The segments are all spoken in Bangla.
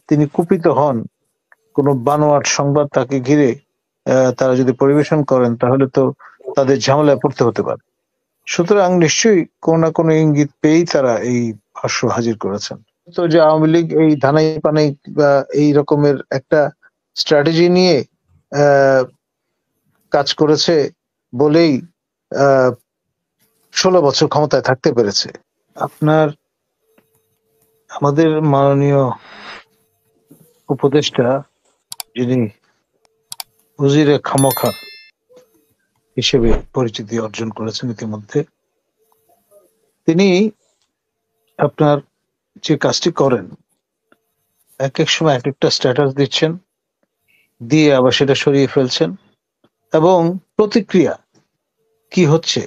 তিনি কুপিত হন, কোনো বানোয়াট সংবাদ তাকে ঘিরে তারা যদি পরিবেশন করেন তাহলে তো তাদের ঝামেলায় পড়তে হতে পারে। সুতরাং নিশ্চয়ই কোনো না কোনো ইঙ্গিত পেয়েই তারা এই ভাষ্য হাজির করেছেন। তো যে আওয়ামী লীগ এই ধানাই পানাই বা এই রকমের একটা স্ট্র্যাটেজি নিয়ে কাজ করেছে বলেই 16 বছর ক্ষমতায় থাকতে পেরেছে। আপনার আমাদের মাননীয় উপদেষ্টা, যিনি উজিরে খামোখা হিসেবে পরিচিতি অর্জন করেছেন ইতিমধ্যে, তিনি আপনার যে কাজটি করেন, এক এক সময় এক একটা স্ট্যাটাস দিচ্ছেন, দিয়ে আবার সেটা সরিয়ে ফেলছেন, এবং প্রতিক্রিয়া কি হচ্ছে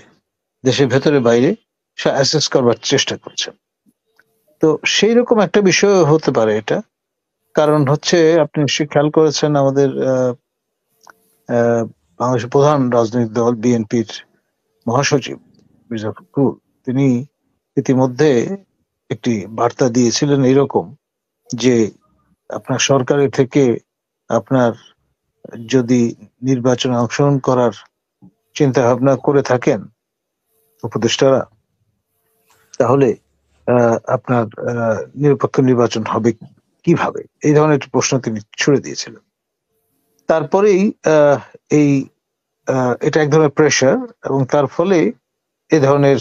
দেশের ভেতরে বাইরে সে অ্যাসেস করবার চেষ্টা করছেন। তো সেই রকম একটা বিষয় হতে পারে এটা। কারণ হচ্ছে, আপনি নিশ্চয়ই খেয়াল করেছেন, আমাদের বাংলাদেশের প্রধান রাজনৈতিক দল বিএনপির মহাসচিব মির্জা ফখরুল, তিনি ইতিমধ্যে একটি বার্তা দিয়েছিলেন এরকম যে আপনার সরকারের থেকে আপনার যদি নির্বাচনে অংশগ্রহণ করার চিন্তা ভাবনা করে থাকেন উপদেষ্টারা, তাহলে আপনার নিরপেক্ষ নির্বাচন হবে কিভাবে, এই ধরনের একটি প্রশ্ন তিনি ছুড়ে দিয়েছিলেন। তারপরেই এই এটা এক ধরনের প্রেশার, এবং তার ফলে এ ধরনের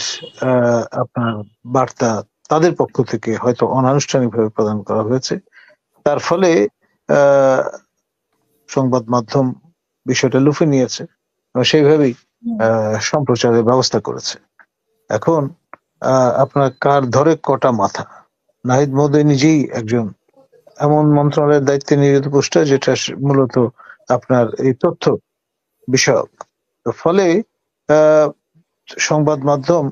আপনার বার্তা তাদের পক্ষ থেকে হয়তো অনানুষ্ঠানিকভাবে প্রদান করা হয়েছে। তার ফলে সংবাদ মাধ্যম বিষয়টা লুফে নিয়েছে এবং সেইভাবেই সম্প্রচারের ব্যবস্থা করেছে। এখন আপনার কার ধরে কটা মাথা, নাহিদ মহোদয় নিজেই একজন এমন মন্ত্রণালয়ের দায়িত্বে নিয়োজিত পোস্টার যেটা মূলত আপনার এই তথ্য বিষয়ক। ফলে সংবাদ মাধ্যম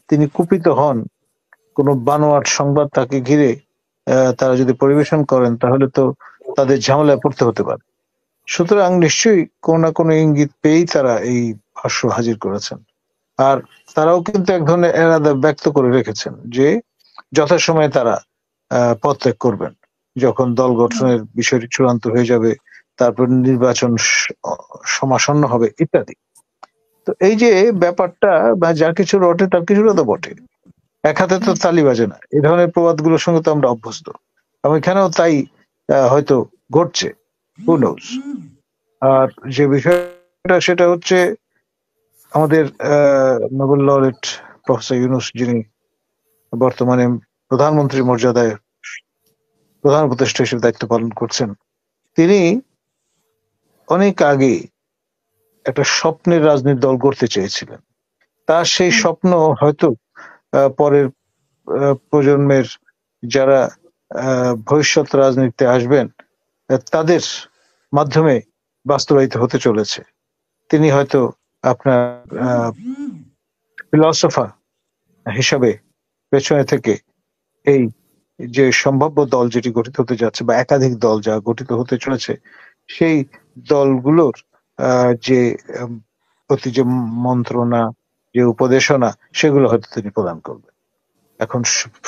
তিনি কুপিত হন, কোনো বানোয়াট সংবাদ তাকে ঘিরে তারা যদি পরিবেশন করেন তাহলে তো তাদের ঝামেলায় পড়তে হতে পারে। সুতরাং নিশ্চয়ই কোনো না কোনো ইঙ্গিত পেয়েই তারা এই ভাষ্য হাজির করেছেন। আর তারাও কিন্তু এক ধরনের এরাদা ব্যক্ত করে রেখেছেন যে যথাসময়ে তারা পদত্যাগ করবেন, যখন দল গঠনের বিষয়টি চূড়ান্ত হয়ে যাবে, তারপর নির্বাচন সমাসন্ন হবে ইত্যাদি। তো এই যে ব্যাপারটা, বা যা কিছু রটে তার কিছুটা তো বটে, এক হাতে তো তালি বাজে না, এই ধরনের প্রবাদগুলোর সঙ্গে তো আমরা অভ্যস্ত, এবং এখানেও তাই হয়তো ঘটছে, হু নোজ। আর যে বিষয়টা সেটা হচ্ছে, আমাদের নোবেল লরেট প্রফেসর ইউনূস, যিনি বর্তমানে প্রধানমন্ত্রীর মর্যাদায় প্রধান উপদেষ্টা হিসেবে দায়িত্ব পালন করছেন, তিনি অনেক আগে একটা স্বপ্নের রাজনৈতিক দল গড়তে চেয়েছিলেন। তার সেই স্বপ্ন হয়তো পরের প্রজন্মের যারা ভবিষ্যৎ রাজনীতিতে আসবেন তাদের মাধ্যমে বাস্তবায়িত হতে চলেছে। তিনি হয়তো আপনার ফিলসফার হিসাবে পেছনে থেকে এই যে সম্ভাব্য দল যেটি গঠিত হতে যাচ্ছে, বা একাধিক দল যা গঠিত হতে চলেছে, সেই দলগুলোর যে প্রতি যে মন্ত্রণা, যে উপদেশনা, সেগুলো হয়তো তিনি প্রদান করবেন। এখন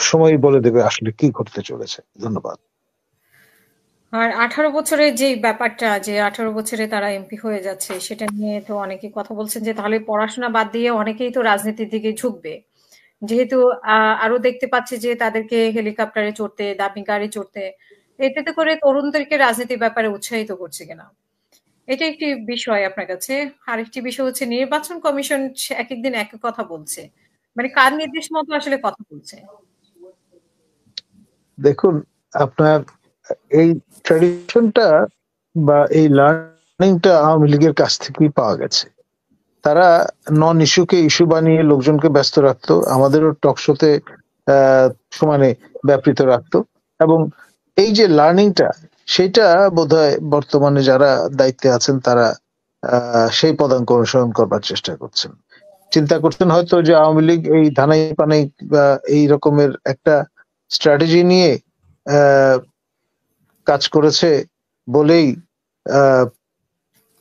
সময় বলে দেবে আসলে কি ঘটতে চলেছে। ধন্যবাদ। আর 18 বছরের যে ব্যাপারটা, যে 18 বছরে তারা এমপি হয়ে যাচ্ছে, সেটা নিয়ে তো অনেকে কথা বলছেন যে তাহলে পড়াশোনা বাদ দিয়ে অনেকেই তো রাজনীতির দিকে ঝুঁকবে, যেহেতু আরো দেখতে পাচ্ছে যে তাদেরকে হেলিকপ্টারে চড়তে, দামি গাড়ি চড়তে, এটাতে করে তরুণদেরকে রাজনীতির ব্যাপারে উৎসাহিত করছে কিনা, এটা একটি বিষয় আপনার কাছে। আরেকটি বিষয় হচ্ছে নির্বাচন কমিশন এক একদিন এক এক কথা বলছে, মানে কার নির্দেশ মতো আসলে কথা বলছে। দেখুন, আপনার এই ট্র্যাডিশনটা বা এই লার্নিংটা আওয়ামী লীগের কাছ থেকেই পাওয়া গেছে। তারা নন ইস্যুকে ইস্যু বানিয়ে লোকজনকে ব্যস্ত রাখতো, আমাদেরও টক শোতে সমানে ব্যাপৃত রাখতো, এবং এই যে লার্নিংটা, সেটা বোধহয় বর্তমানে যারা দায়িত্বে আছেন তারা সেই পদাঙ্ক অনুসরণ করবার চেষ্টা করছেন। চিন্তা করছেন হয়তো যে আওয়ামী লীগ এই ধানাই পানাই বা এই রকমের একটা স্ট্র্যাটেজি নিয়ে কাজ করেছে বলেই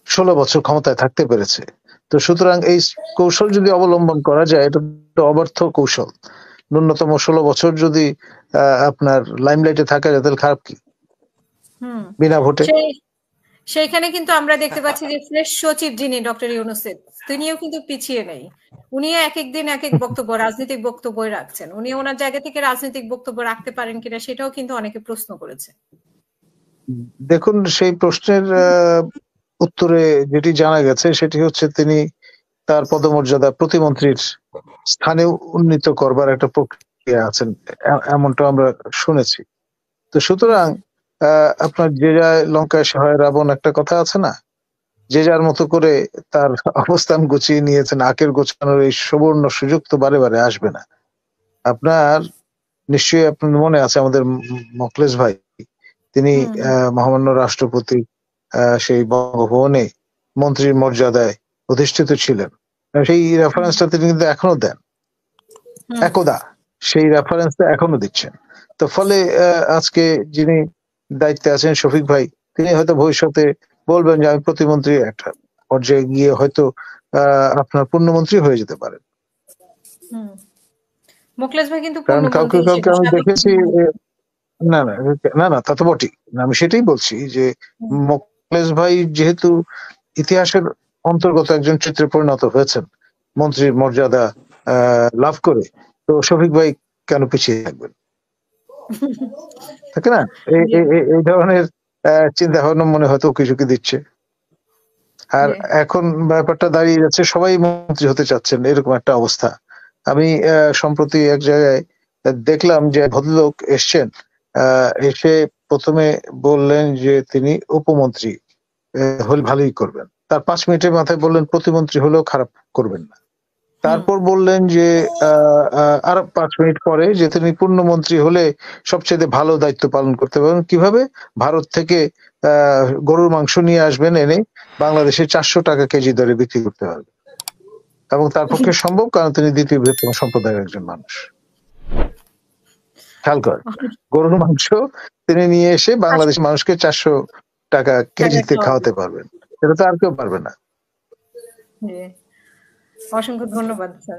16 বছর ক্ষমতায় থাকতে পেরেছে। তো সুতরাং এই কৌশল যদি অবলম্বন করা যায়, এটা তো অব্যর্থ কৌশল। ন্যূনতম 16 বছর যদি আপনার লাইমলাইটে থাকা যায় তাহলে খারাপ কি? হুম বিনা ভোটে। সেইখানে কিন্তু আমরা দেখতে পাচ্ছি যে ফ্রেশ সচিব যিনি ডক্টর ইউনূসের, তিনিও কিন্তু পিছিয়ে নেই। উনিও একেক দিন একেক বক্তব্য, রাজনৈতিক বক্তব্য রাখছেন। উনি ওনার জায়গা থেকে রাজনৈতিক বক্তব্য রাখতে পারেন কিনা সেটাও কিন্তু অনেকে প্রশ্ন করেছে। দেখুন, সেই প্রশ্নের উত্তরে যেটি জানা গেছে সেটি হচ্ছে তিনি তার পদমর্যাদা প্রতিমন্ত্রীর স্থানে উন্নীত করবার একটা প্রক্রিয়া আছেন, এমনটা আমরা শুনেছি। তো সুতরাং আপনার যে যায় লঙ্কায় সে হয় রাবণ একটা কথা আছে না, যে যার মতো করে তার অবস্থান গুছিয়ে নিয়েছেন। আখের গোছানোর এই সুবর্ণ সুযোগ তো বারে বারে আসবে না। আপনার নিশ্চয়ই আপনার মনে আছে আমাদের মোখলেস ভাই, তিনি মহামান্য রাষ্ট্রপতি সেই বঙ্গভবনে মন্ত্রীর মর্যাদায় অধিষ্ঠিত ছিলেন। সেই রেফারেন্সটা তিনি কিন্তু এখনো দেন, একদা সেই রেফারেন্সটা এখনো দিচ্ছেন। তো ফলে আজকে যিনি দায়িত্বে আছেন শফিক ভাই, তিনি হয়তো ভবিষ্যতে বলবেন যে আমি প্রতিমন্ত্রী, একটা পর্যায়ে গিয়ে হয়তো আপনার পূর্ণমন্ত্রী হয়ে যেতে পারেন। মোখলেস ভাই কিন্তু কারণ কাউকে কাউকে আমি দেখেছি, না না না না তা তো বটেই, আমি সেটাই বলছি যে মোখলেস ভাই যেহেতু ইতিহাসের অন্তর্গত একজন চিত্রে পরিণত হয়েছেন মন্ত্রীর মর্যাদা লাভ করে, তো শফিক ভাই কেন পিছিয়ে থাকবেন? থাকে না এই ধরনের চিন্তা ভাবনা মনে হয়তো কিছু দিচ্ছে। আর এখন ব্যাপারটা দাঁড়িয়ে যাচ্ছে সবাই মন্ত্রী হতে চাচ্ছেন, এরকম একটা অবস্থা। আমি সম্প্রতি এক জায়গায় দেখলাম যে ভদ্রলোক এসছেন, এসে প্রথমে বললেন যে তিনি উপমন্ত্রী হলে ভালোই করবেন। তার 5 মিনিটের মাথায় বললেন প্রতিমন্ত্রী হলেও খারাপ করবেন না। তারপর বললেন যে আর 5 মিনিট পরে যে তিনি পূর্ণমন্ত্রী হলে সবচেয়ে ভালো দায়িত্ব পালন করতে পারবেন। কিভাবে? ভারত থেকে গরুর মাংস নিয়ে আসবেন, এনে বাংলাদেশে 400 টাকা কেজি দরে বিক্রি করতে পারবেন, এবং তার পক্ষে সম্ভব, কারণ তিনি দ্বিতীয় বৃহত্তম সম্প্রদায়ের একজন মানুষ। খেয়াল করেন, গরুর মাংস তিনি নিয়ে এসে বাংলাদেশের মানুষকে 400 টাকা কেজিতে খাওয়াতে পারবেন। এটা তো আর কেউ পারবে না। অসংখ্য ধন্যবাদ স্যার।